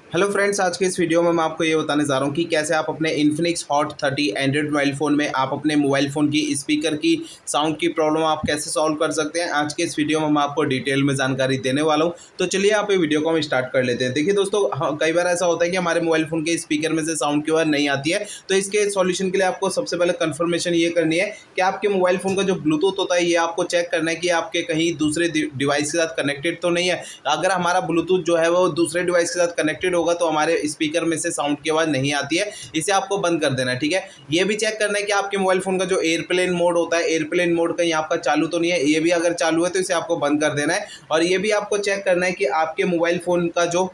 Hello friends, आज के इस वीडियो में मैं आपको ये बताने जा रहा हूँ कि कैसे आप अपने Infinix hot 30 Android mobile phone में आप अपने मोबाइल फ़ोन की स्पीकर की साउंड की प्रॉब्लम आप कैसे सॉल्व कर सकते हैं। आज के इस वीडियो में मैं आपको डिटेल में जानकारी देने वाला हूँ। तो चलिए आप ये वीडियो को हम स्टार्ट कर लेते हैं। देखिए दोस्तों, कई बार ऐसा होता है कि हमारे मोबाइल फ़ोन के स्पीकर में से साउंड की आवाज़ नहीं आती है। तो इसके सॉल्यूशन के लिए आपको सबसे पहले कन्फर्मेशन ये करनी है कि आपके मोबाइल फ़ोन का जो ब्लूटूथ होता है ये आपको चेक करना है कि आपके कहीं दूसरे डिवाइस के साथ कनेक्टेड तो नहीं है। अगर हमारा ब्लूटूथ जो है वो दूसरे डिवाइस के साथ कनेक्टेड होगा तो हमारे स्पीकर में से साउंड की आवाज़ नहीं आती है। इसे आपको बंद कर देना है, ठीक है। ये भी चेक करना है कि आपके मोबाइल फ़ोन का जो एयरप्लेन मोड होता है, एयरप्लेन मोड कहीं आपका चालू तो नहीं है। ये भी अगर चालू है तो इसे आपको बंद कर देना है। और ये भी आपको चेक करना है कि आपके मोबाइल फ़ोन का जो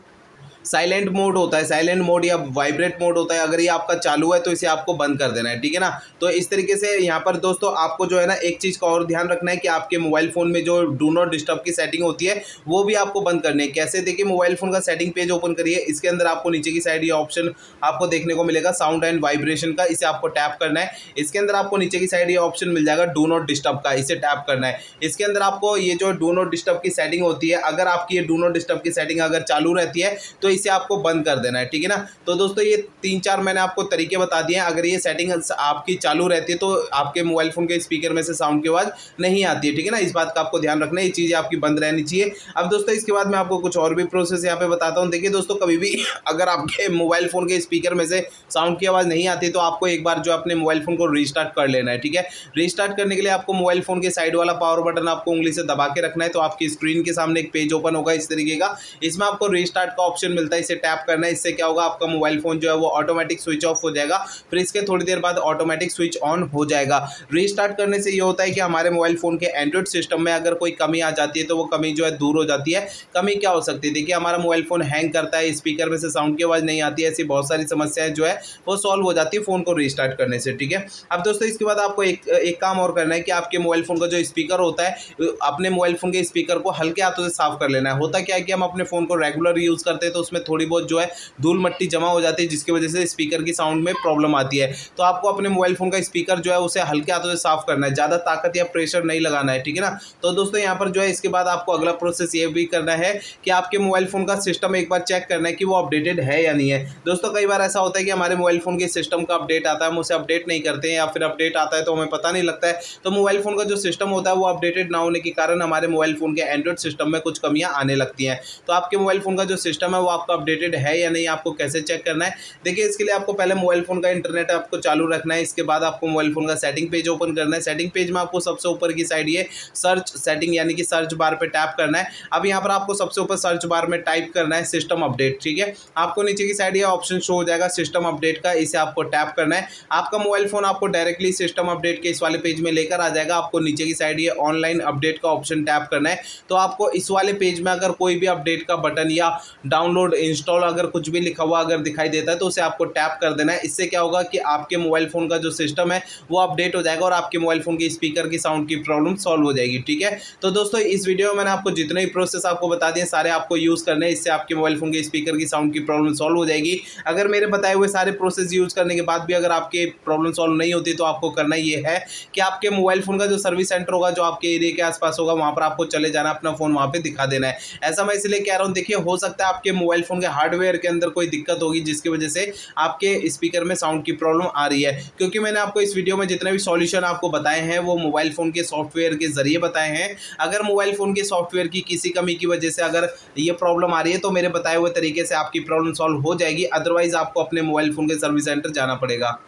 साइलेंट मोड होता है, साइलेंट मोड या वाइब्रेट मोड होता है, अगर ये आपका चालू है तो इसे आपको बंद कर देना है, ठीक है ना। तो इस तरीके से यहाँ पर दोस्तों आपको जो है ना एक चीज़ का और ध्यान रखना है कि आपके मोबाइल फ़ोन में जो डू नॉट डिस्टर्ब की सेटिंग होती है वो भी आपको बंद करनी है। कैसे? देखिए, मोबाइल फ़ोन का सेटिंग पेज ओपन करिए। इसके अंदर आपको नीचे की साइड ये ऑप्शन आपको देखने को मिलेगा साउंड एंड वाइब्रेशन का, इसे आपको टैप करना है। इसके अंदर आपको नीचे की साइड ये ऑप्शन मिल जाएगा डू नॉट डिस्टर्ब का, इसे टैप करना है। इसके अंदर आपको ये जो डू नॉट डिस्टर्ब की सेटिंग होती है, अगर आपकी ये डू नॉट डिस्टर्ब की सेटिंग अगर चालू रहती है तो इसे आपको बंद कर देना है, ठीक है ना। तो दोस्तों ये 3-4 मैंने आपको तरीके बता दिए हैं। अगर ये सेटिंग आपकी चालू रहती है तो आपके मोबाइल फोन के स्पीकर में से साउंड की आवाज़ नहीं आती है, ठीक है ना। इस बात का आपको ध्यान रखना है, ये चीज़ें आपकी बंद रहनी चाहिए। अब दोस्तों इसके बाद मैं आपको कुछ और भी प्रोसेस यहाँ पे बताता हूँ। देखिए दोस्तों, कभी भी अगर आपके मोबाइल फ़ोन के स्पीकर में से साउंड की आवाज़ नहीं आती तो आपको एक बार जो अपने मोबाइल फ़ोन को रीस्टार्ट कर लेना है, ठीक है। रीस्टार्ट करने के लिए आपको मोबाइल फ़ोन के साइड वाला पावर बटन आपको उंगली से दबा के रखना है। तो आपकी स्क्रीन के सामने एक पेज ओपन होगा इस तरीके का, इसमें आपको रीस्टार्ट का ऑप्शन मिलता है, इसे टैप करना है। इससे क्या होगा, आपका मोबाइल फोन जो है वो ऑटोमेटिक स्विच ऑफ हो जाएगा, फिर इसके थोड़ी देर बाद ऑटोमेटिक स्विच ऑन हो जाएगा। रीस्टार्ट करने से ये होता है कि हमारे मोबाइल फोन के एंड्रॉइड सिस्टम में अगर कोई कमी आ जाती है तो वो कमी जो है दूर हो जाती है। कमी क्या हो सकती है? देखिए, हमारा मोबाइल फोन हैंग करता है, स्पीकर में से साउंड की आवाज़ नहीं आती है, ऐसी बहुत सारी समस्याएं जो है वो सॉल्व हो जाती है फ़ोन को रीस्टार्ट करने से, ठीक है। अब दोस्तों इसके बाद आपको एक काम और करना है कि आपके मोबाइल फ़ोन का जो स्पीकर होता है, अपने मोबाइल फ़ोन के स्पीकर को हल्के हाथों से साफ़ कर लेना है। होता क्या है कि हम अपने फ़ोन को रेगुलर यूज़ करते हैं तो उसमें थोड़ी बहुत जो है धूल मट्टी जमा हो जाती है, जिसकी वजह से स्पीकर की साउंड में प्रॉब्लम आती है। तो आपको अपने मोबाइल फ़ोन का स्पीकर जो है उसे हल्के हाथों से साफ़ करना है, ज़्यादा ताकत या प्रेशर नहीं लगाना है, ठीक है ना। तो दोस्तों यहाँ पर जो है इसके बाद आपको अगला प्रोसेस ये भी करना है कि आपके मोबाइल फ़ोन का सिस्टम एक बार चेक करना है कि वो अपडेटेड है या नहीं है। दोस्तों कई बार ऐसा होता है कि हमारे मोबाइल फ़ोन के सिस्टम का अपडेट आता है, हम उसे अपडेट नहीं करते हैं, या फिर अपडेट आता है तो हमें पता नहीं लगता है। तो मोबाइल फ़ोन का जो सिस्टम होता है वो अपडेटेड ना होने के कारण हमारे मोबाइल फ़ोन के एंड्रॉइड सिस्टम में कुछ कमियाँ आने लगती हैं। तो आपके मोबाइल फ़ोन का जो सिस्टम है वो आपका अपडेटेड है या नहीं, आपको कैसे चेक करना है? देखिए, इसके लिए आपको पहले मोबाइल फ़ोन का इंटरनेट आपको चालू रखना है। इसके बाद आपको मोबाइल फ़ोन का सेटिंग पेज ओपन करना है। सेटिंग पेज में आपको सबसे ऊपर की साइड ये सर्च सेटिंग यानी कि सर्च बार पे टैप करना है। अब यहाँ पर आपको सबसे ऊपर सर्च बार में टाइप करना है सिस्टम अपडेट, ठीक है। आपको नीचे की साइड ये ऑप्शन शो हो जाएगा सिस्टम अपडेट का, इसे आपको टैप करना है। आपका मोबाइल फ़ोन आपको डायरेक्टली सिस्टम अपडेट के इस वाले पेज में लेकर आ जाएगा। आपको नीचे की साइड ये ऑनलाइन अपडेट का ऑप्शन टैप करना है। तो आपको इस वाले पेज में अगर कोई भी अपडेट का बटन या डाउनलोड इंस्टॉल अगर कुछ भी लिखा हुआ अगर दिखाई देता है तो उसे आपको टैप कर देना है। इससे क्या होगा कि आपके मोबाइल फ़ोन का जो सिस्टम है वो अपडेट हो जाएगा और आपके मोबाइल फ़ोन की स्पीकर की साउंड की प्रॉब्लम सॉल्व हो जाएगी, ठीक है। तो दोस्तों इस वीडियो में मैंने आपको जितने भी प्रोसेस आपको बता दिए सारे आपको यूज़ करने हैं, इससे आपके मोबाइल फ़ोन के स्पीकर की साउंड की प्रॉब्लम सॉल्व हो जाएगी। अगर मेरे बताए हुए सारे प्रोसेस यूज़ करने के बाद भी अगर आपके प्रॉब्लम सॉल्व नहीं होती तो आपको करना ये है कि आपके मोबाइल फ़ोन का जो सर्विस सेंटर होगा जो आपके एरिया के आसपास होगा वहाँ पर आपको चले जाना, अपना फ़ोन वहाँ पे दिखा देना है। ऐसा मैं इसलिए कह रहा हूँ, देखिए हो सकता है आपके मोबाइल फ़ोन के हार्डवेयर के अंदर कोई दिक्कत होगी जिसकी वजह से आपके स्पीकर में साउंड की प्रॉब्लम आ रही है। क्योंकि मैंने आपको इस वीडियो में जितने भी सॉल्यूशन आपको बताए हैं वो मोबाइल फ़ोन के सॉफ्टवेयर के ज़रिए बताए हैं। अगर मोबाइल फ़ोन के सॉफ्टवेयर की किसी कमी की वजह से अगर ये प्रॉब्लम आ रही है तो मेरे बताए हुए तरीके से आपकी प्रॉब्लम सॉल्व हो जाएगी, अदरवाइज़ आपको अपने मोबाइल फ़ोन के सर्विस सेंटर जाना पड़ेगा।